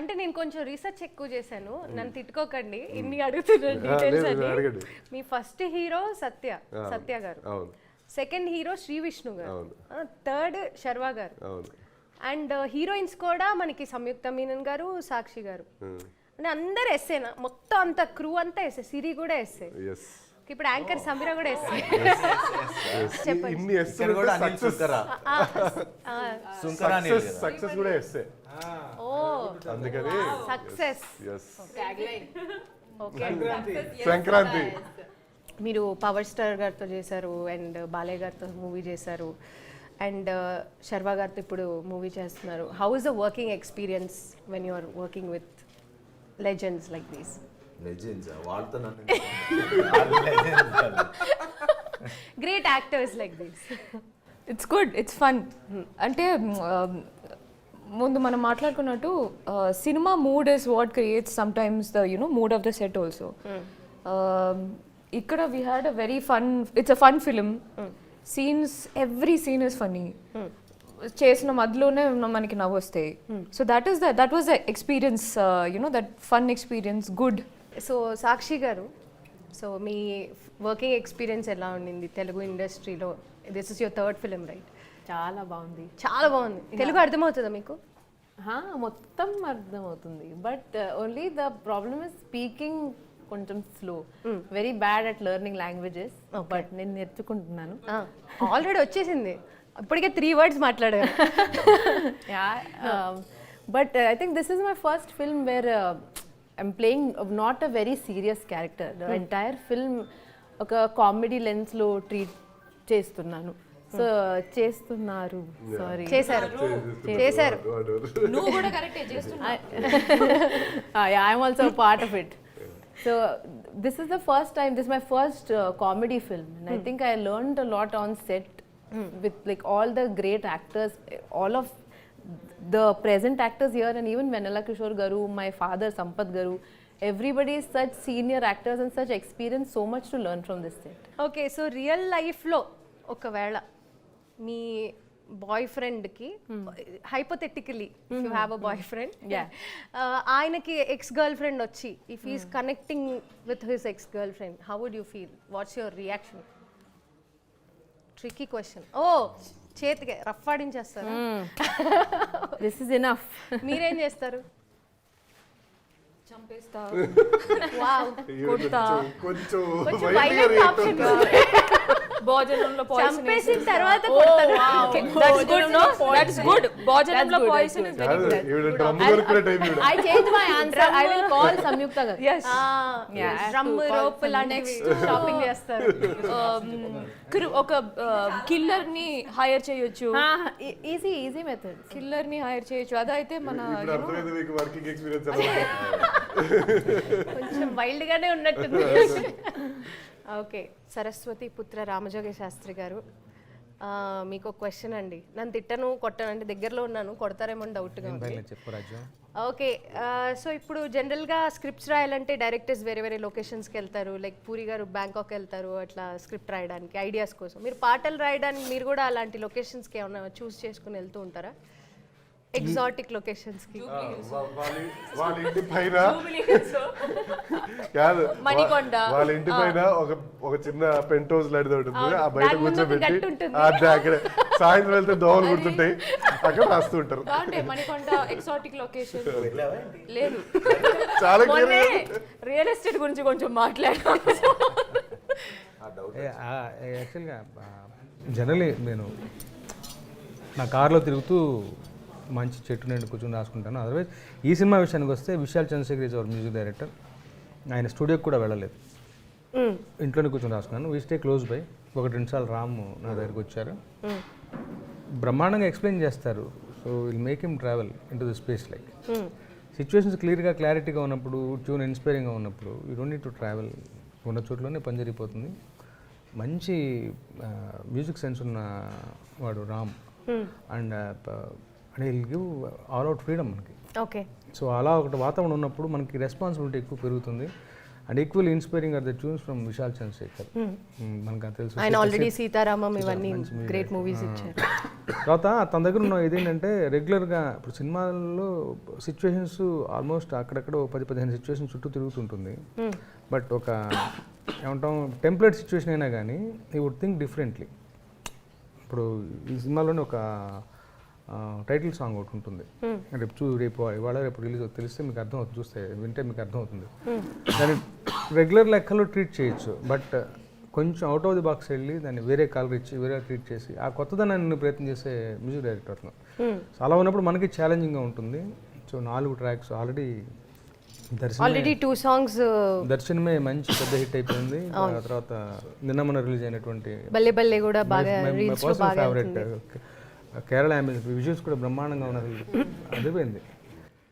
అంటే నేను కొంచెం రీసెర్చ్ ఎక్కువ చేశాను, నన్ను తిట్టుకోకండి ఇన్ని అడుగుతున్నాను డీటెయిల్స్ అని. మీ ఫస్ట్ హీరో సత్య గారు, సెకండ్ హీరో శ్రీ విష్ణు గారు, థర్డ్ శర్వా గారు, అండ్ హీరోయిన్స్ కూడా మనకి సంయుక్త మీనన్ గారు, సాక్షి గారు. అంటే అందరు ఎస్సేనా మొత్తం, అంత క్రూ అంతా ఎస్సే, సిరి కూడా ఎస్సే. ఇప్పుడు యాంకర్ సమీరా కూడా ఎస్సే. సంక్రాంతి మీరు పవర్ స్టార్ గారితో చేశారు అండ్ బాలయ్య గారితో మూవీ చేశారు అండ్ శర్వా గారితో ఇప్పుడు మూవీ చేస్తున్నారు. How is the working experience when you are working with legends like these? Great actors like these. It's good, it's fun. అంటే ముందు మనం మాట్లాడుకున్నట్టు cinema mood is what creates sometimes the mood of the set also. ఇక్కడ we had a very fun, it's a fun film. Scenes, every scene is funny. చేసిన మధ్యలోనే మనకి నవ్వు వస్తాయి. So that was the experience, that fun experience, good. So Sakshi garu, so మీ working experience ఎలా ఉండింది తెలుగు ఇండస్ట్రీలో? This is your third film right? చాలా బాగుంది. చాలా బాగుంది. తెలుగు అర్థమవుతుందా మీకు? మొత్తం అర్థమవుతుంది, but only the problem is speaking కొంచెం slow. Very bad at learning languages, but నేను నేర్చుకుంటున్నాను. ఆల్రెడీ వచ్చేసింది, ఇప్పటికే 3 words మాట్లాడారు. But I think this is my first film where I'm playing not a very serious character. The entire film ఒక comedy లెన్స్లో treat చేస్తున్నాను. So చేస్తున్నారు, sorry, చేశారు. నువ్వు కూడా కరెక్టే చేస్తున్నావు. I'm also part of it. So this is the first time, this is my first comedy film, and I think I learned a lot on set with like all the great actors, all of the present actors here, and even Venala Kishore Garu, my father Sampath Garu, everybody is such senior actors and such experience, so much to learn from this set. Okay, so real life లో ఒకవేళ మీ బాయ్ ఫ్రెండ్కి, hypothetically if you have a boyfriend, ఆయనకి ex girlfriend వచ్చి if is connecting with his ex girlfriend, how would you feel? What's your reaction? Tricky question. ఓ, చేతికి rough ఆడించేస్తారు. This is enough. మీరేం చేస్తారు? చంపేస్తా, కొంచెం violent option. భోజనంలో చంపేసిన తర్వాత భోజనంలో poison is very good. I changed my answer. I will call Samyukta Garu. Yes. Drum rope లాంటి షాపింగ్ చేస్తారు. ఒక కిల్లర్ ని హైర్ చేయొచ్చు. Easy method. కిల్లర్ ని హైర్ చేయొచ్చు. అదైతే మన వర్కింగ్ ఎక్స్పీరియన్స్ కొంచెం వైల్డ్ గానే ఉన్నట్టుంది. ఓకే, సరస్వతి పుత్ర రామజోగ శాస్త్రి గారు, మీకు ఒక క్వశ్చన్ అండి. నన్ను తిట్టను కొట్టను అంటే దగ్గరలో ఉన్నాను, కొడతారేమో డౌట్గా ఉంది. ఓకే, సో ఇప్పుడు జనరల్గా స్క్రిప్ట్స్ రాయాలంటే డైరెక్టర్స్ వేరే వేరే లొకేషన్స్కి వెళ్తారు. లైక్ పూరి గారు బ్యాంకాక్ వెళ్తారు అట్లా స్క్రిప్ట్ రాయడానికి, ఐడియాస్ కోసం. మీరు పాటలు రాయడానికి మీరు కూడా అలాంటి లొకేషన్స్కి ఏమైనా చూస్ చేసుకుని వెళ్తూ ఉంటారా? ఎగ్జాటిక్ లొకేషన్స్ కి? వాళ్ళ ఇంటి పైన కాదు, వాళ్ళ ఇంటి పైన ఒక చిన్న పెంట్ హౌస్ లాంటిది ఉంటుంది, ఆ బయట కూర్చోబెట్టి అక్కడ సాయంత్రం వెళ్తే దోమలు కుడుతుంటాయి, అక్కడ రాస్తూ ఉంటారు. మణికొండ ఎగ్జాటిక్ లొకేషన్ లేదు. చాలా రియల్ ఎస్టేట్ గురించి కొంచెం మాట్లాడాం. యాక్చువల్గా జనరలీ నేను నా కార్లో తిరుగుతూ మంచి చెట్టు నేను కూర్చొని రాసుకుంటాను. అదర్వైజ్ ఈ సినిమా విషయానికి వస్తే Vishal Chandrashekhar is our music director. ఆయన స్టూడియోకి కూడా వెళ్ళలేదు, ఇంట్లోనే కూర్చొని రాసుకున్నాను. We stay close by. 1-2 సార్లు రామ్ నా దగ్గరికి వచ్చారు, బ్రహ్మాండంగా ఎక్స్ప్లెయిన్ చేస్తారు. So will make him travel into the space. Like situations క్లారిటీగా ఉన్నప్పుడు, ట్యూన్ ఇన్స్పైరింగ్గా ఉన్నప్పుడు you don't need to travel. ఉన్న చోట్లోనే పని జరిగిపోతుంది. మంచి మ్యూజిక్ సెన్స్ ఉన్న వాడు Ram. And will give all out freedom మనకి. ఓకే, సో అలా ఒకటి వాతావరణం ఉన్నప్పుడు మనకి రెస్పాన్సిబిలిటీ ఎక్కువ పెరుగుతుంది. And equal inspiring are the tunes from Vishal Chandrashekhar. మనకు తెలుసు, ఆయన ఆల్రెడీ సీతారామం ఇవన్నీ గ్రేట్ మూవీస్ ఇచ్చారు. తర్వాత తన దగ్గర ఉన్న ఇదేంటంటే రెగ్యులర్గా ఇప్పుడు సినిమాల్లో సిచ్యువేషన్స్ ఆల్మోస్ట్ అక్కడక్కడ 10-15 సిచ్యువేషన్ చుట్టూ తిరుగుతుంటుంది. బట్ ఒక ఏమంటాం టెంప్లెట్ సిచ్యువేషన్ అయినా కానీ యూ వుడ్ థింక్ డిఫరెంట్లీ. ఇప్పుడు ఈ సినిమాలోనే ఒక టైటిల్ సాంగ్ ఒకటి ఉంటుంది, రేపు ఇవాళ రేపు రిలీజ్ తెలిస్తే మీకు అర్థం అవుతుంది, చూస్తే వింటే మీకు అర్థం అవుతుంది. దాన్ని రెగ్యులర్ లెక్కలో ట్రీట్ చేయొచ్చు, బట్ కొంచెం అవుట్ ఆఫ్ ది బాక్స్ వెళ్ళి దాన్ని వేరే కలర్ ఇచ్చి వేరే ట్రీట్ చేసి ఆ కొత్తదనాన్ని ప్రయత్నం చేసే మ్యూజిక్ డైరెక్టర్ అతను. సో అలా ఉన్నప్పుడు మనకి ఛాలెంజింగ్గా ఉంటుంది. So 4 tracks already already 2 songs దర్శనమే మంచి పెద్ద హిట్ అయిపోయింది. తర్వాత నిన్న మొన్న రిలీజ్ అయినటువంటి బల్లే బల్లే కూడా బాగా రీల్స్ లో బాగా ఫేవరెట్ కేరళ అంబియన్స్ విజువల్స్ కూడా బ్రహ్మాండంగా ఉన్నారు. అదిపోయింది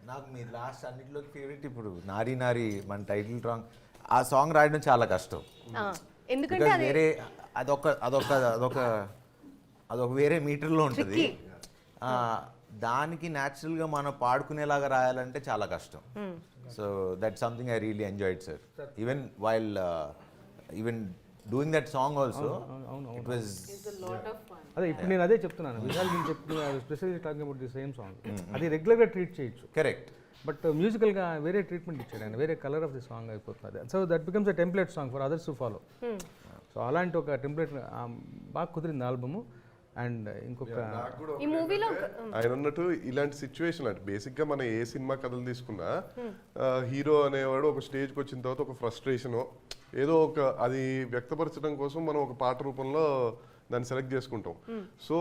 నాకు మీ లాస్ట్ అన్నిటిలోకి ఫేవరెట్ ఇప్పుడు నారీ నారీ మన టైటిల్ సాంగ్. ఆ సాంగ్ రాయడం చాలా కష్టం, ఎందుకంటే Because వేరే అదొక వేరే మీటర్లో ఉంటుంది. దానికి న్యాచురల్గా మనం పాడుకునేలాగా రాయాలంటే చాలా కష్టం. So that something I really enjoyed sir. Even doing that song also it was. అదే ఇప్పుడు నేను అదే చెప్తున్నాను, విశాల్ నేను చెప్తున్నాను specially talking about the same song. అది రెగ్యులర్గా ట్రీట్ చేయొచ్చు, కరెక్ట్. బట్ మ్యూజికల్గా వేరే ట్రీట్మెంట్ ఇచ్చాడు ఆయన, వేరే కలర్ ఆఫ్ ది సాంగ్ అయిపోతుంది. So that becomes a template song for others to follow. So అలాంటి ఒక టెంప్లెట్ బాగా కుదిరింది ఆల్బము. అండ్ ఇంకొక ఈ మూవీలో ఆయన అన్నట్టు ఇలాంటి సిచ్యువేషన్ అంటే బేసిక్గా మనం ఏ సినిమా కథలు తీసుకున్నా హీరో అనేవాడు ఒక స్టేజ్కి వచ్చిన తర్వాత ఒక ఫ్రస్ట్రేషన్ ఏదో ఒక అది వ్యక్తపరచడం కోసం మనం ఒక పాట రూపంలో దాన్ని సెలెక్ట్ చేసుకుంటాం. సో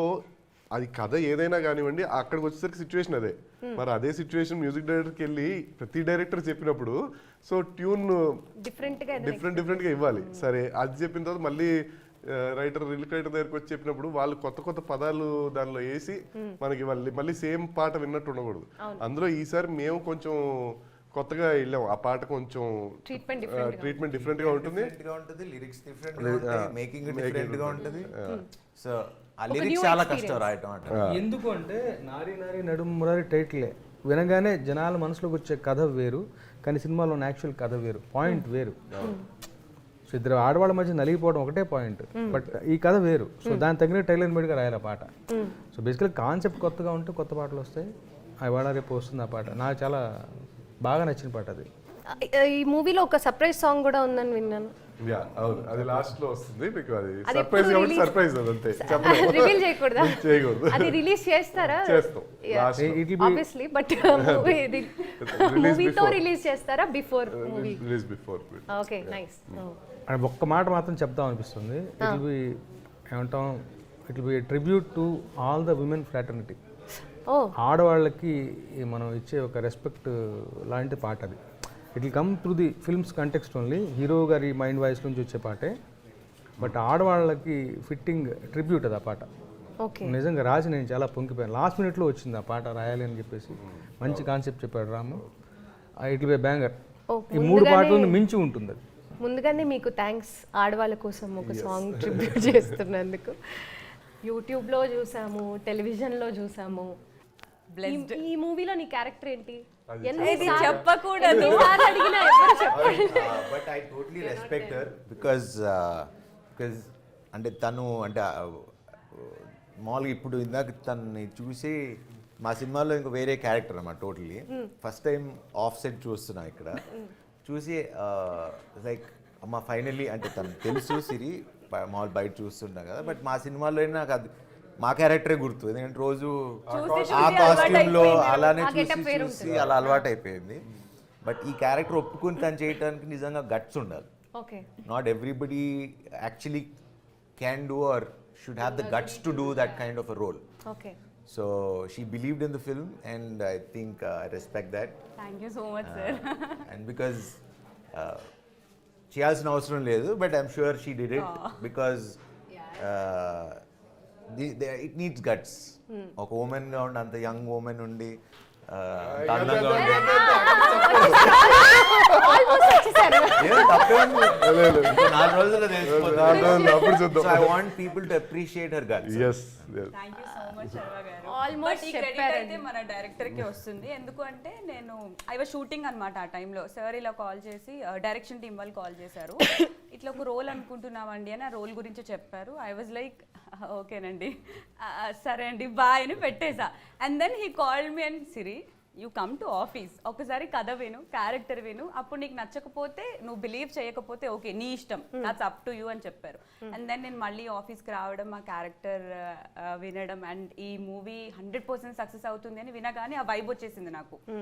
అది కథ ఏదైనా కానివ్వండి, అక్కడికి వచ్చేసరికి సిచ్యువేషన్ అదే. మరి అదే సిచ్యువేషన్ మ్యూజిక్ డైరెక్టర్కి వెళ్ళి ప్రతి డైరెక్టర్ చెప్పినప్పుడు సో ట్యూన్ డిఫరెంట్గా ఇవ్వాలి. సరే అది చెప్పిన తర్వాత మళ్ళీ లిరిక్ రైటర్ దగ్గరికి వచ్చి చెప్పినప్పుడు వాళ్ళు కొత్త కొత్త పదాలు దానిలో వేసి మనకి మళ్ళీ సేమ్ పాట విన్నట్టు ఉండకూడదు. అందులో ఈసారి మేము కొంచెం కొత్తగా వెళ్ళాం. ఆ పాట కొంచెం ట్రీట్మెంట్ డిఫరెంట్ గా ఉంటుంది, లిరిక్స్ డిఫరెంట్ గా ఉంటాయి, మేకింగ్ డిఫరెంట్ గా ఉంటుంది. సో ఆ లిరిక్స్ చాలా కష్టం రాయటం అంటే. ఎందుకు అంటే నారీ నారీ నడుము మురారి టైటిలే వినగానే జనాల మనసులోకి వచ్చే కథ వేరు, కానీ సినిమాలో యాక్చువల్ కథ వేరు, పాయింట్ వేరు. సో ఇద్దరు ఆడవాళ్ళ మధ్య నలిగిపోవడం ఒకటే పాయింట్, బట్ ఈ కథ వేరు. సో దాని తగిన టైలర్ మేడ్గా రాయాలి ఆ పాట. సో బేసికలీ కాన్సెప్ట్ కొత్తగా ఉంటే కొత్త పాటలు వస్తాయి. ఇవాళ రేపు వస్తుంది ఆ పాట. నాకు చాలా బాగా నచ్చిన పాట అది. ఈ మూవీలో ఒక సర్ప్రైజ్ సాంగ్ కూడా ఉందని విన్నాను. అవును, అది లాస్ట్ లో వస్తుంది. మీకు అది సర్ప్రైజ్ కాబట్టి సర్ప్రైజ్ అదంతే, రివీల్ చేయకూడదా? చేయకూడదు. అది రిలీజ్ చేస్తారా? చేస్తాం ఆబ్వియస్లీ, బట్ మూవీతో రిలీజ్ చేస్తారా? Before movie release before. Okay, nice. And ఒక్క మాట మాత్రం చెప్తాం అనిపిస్తుంది. ఇట్ బి ఏమంటాం, it be tribute to all the women fraternity. ఆడవాళ్ళకి మనం ఇచ్చే ఒక రెస్పెక్ట్ లాంటి పాట అది. It will come through the films context only, hero గారి మైండ్ వాయిస్ నుంచి వచ్చే పాటే, బట్ ఆడవాళ్ళకి ఫిట్టింగ్ ట్రిబ్యూట్ అది ఆ పాట. నిజంగా రాసి నేను చాలా పొంగిపోయాను. లాస్ట్ మినిట్లో వచ్చింది ఆ పాట రాయాలి అని చెప్పేసి. మంచి కాన్సెప్ట్ చెప్పాడు Ramu. It will be banger. ఈ 3 పాటలను మించి ఉంటుంది అది. ముందుగానే మీకు థ్యాంక్స్, ఆడవాళ్ళ కోసం ఒక సాంగ్ ట్రిబ్యూట్ చేస్తున్నందుకు. యూట్యూబ్లో చూసాము, టెలివిజన్లో చూసాము. ఈ మూవీలో నీ క్యారెక్టర్ ఏంటి? చెప్పకూడదు. But I totally respect her because అంటే తను అంటే మామూలుగా ఇప్పుడు ఇందాక తనని చూసి మా సినిమాలో ఇంకో వేరే క్యారెక్టర్ అన్నమాట totally. First time of set చూస్తున్నా ఇక్కడ చూసి లైక్ అమ్మ ఫైనల్లీ అంటే తను తెలుసు సిరి మామూలు బయట చూస్తుంటా కదా, బట్ మా సినిమాలో నాకు అది మా క్యారెక్టరే గుర్తు. ఎందుకంటే రోజు ఆ కాస్ట్యూమ్లో అలానే చూసి అలా అలవాటు అయిపోయింది. బట్ ఈ క్యారెక్టర్ ఒప్పుకుని తను చేయడానికి నిజంగా గట్స్ ఉండాలి. Not everybody actually can do or should have the guts to do that kind of a role. So she believed in the film and I think I respect that. Thank you so much, sir. And because చేయాల్సిన అవసరం లేదు, but I'm sure she did it because it needs guts. ఒక woman గా ఉండి అంత young woman ఉండి అందంగా ఉండి ఆల్మోస్ట్ వచ్చేసారు. ఏం తప్పే ఉంది. లేదు. ఇంకో 4 రోజుల్లో తెలిసిపోతుంది. అప్పుడు చూద్దాం. So I want people to appreciate her guts. Yes, yes. Thank you so much Sharwa garu. Almost But ఈ credit చెప్పారండి. అయితే మన డైరెక్టర్ కి వస్తుంది. ఎందుకు అంటే నేను ఐ వాజ్ షూటింగ్ అనమాట ఆ టైంలో. సార్ ఇలా కాల్ చేసి డైరెక్షన్ టీం వాళ్ళు కాల్ చేశారు. ఇట్లా ఒక రోల్ అనుకుంటున్నామండి అని ఆ రోల్ గురించి చెప్పారు. ఐ వాజ్ లైక్ ఓకేనండి, సరే అండి బాయ్ అని పెట్టేసా. And then he called me and Siri you come to office, ఒకసారి కథ విను, క్యారెక్టర్ విను, అప్పుడు నీకు నచ్చకపోతే నువ్వు బిలీవ్ చేయకపోతే ఓకే నీ ఇష్టం, దాట్స్ అప్ టు యూ అని చెప్పారు. అండ్ దెన్ నేను మళ్ళీ ఆఫీస్కి రావడం, ఆ క్యారెక్టర్ వినడం, అండ్ ఈ మూవీ 100% సక్సెస్ అవుతుంది అని వినగానే ఆ వైబ్ వచ్చేసింది నాకు.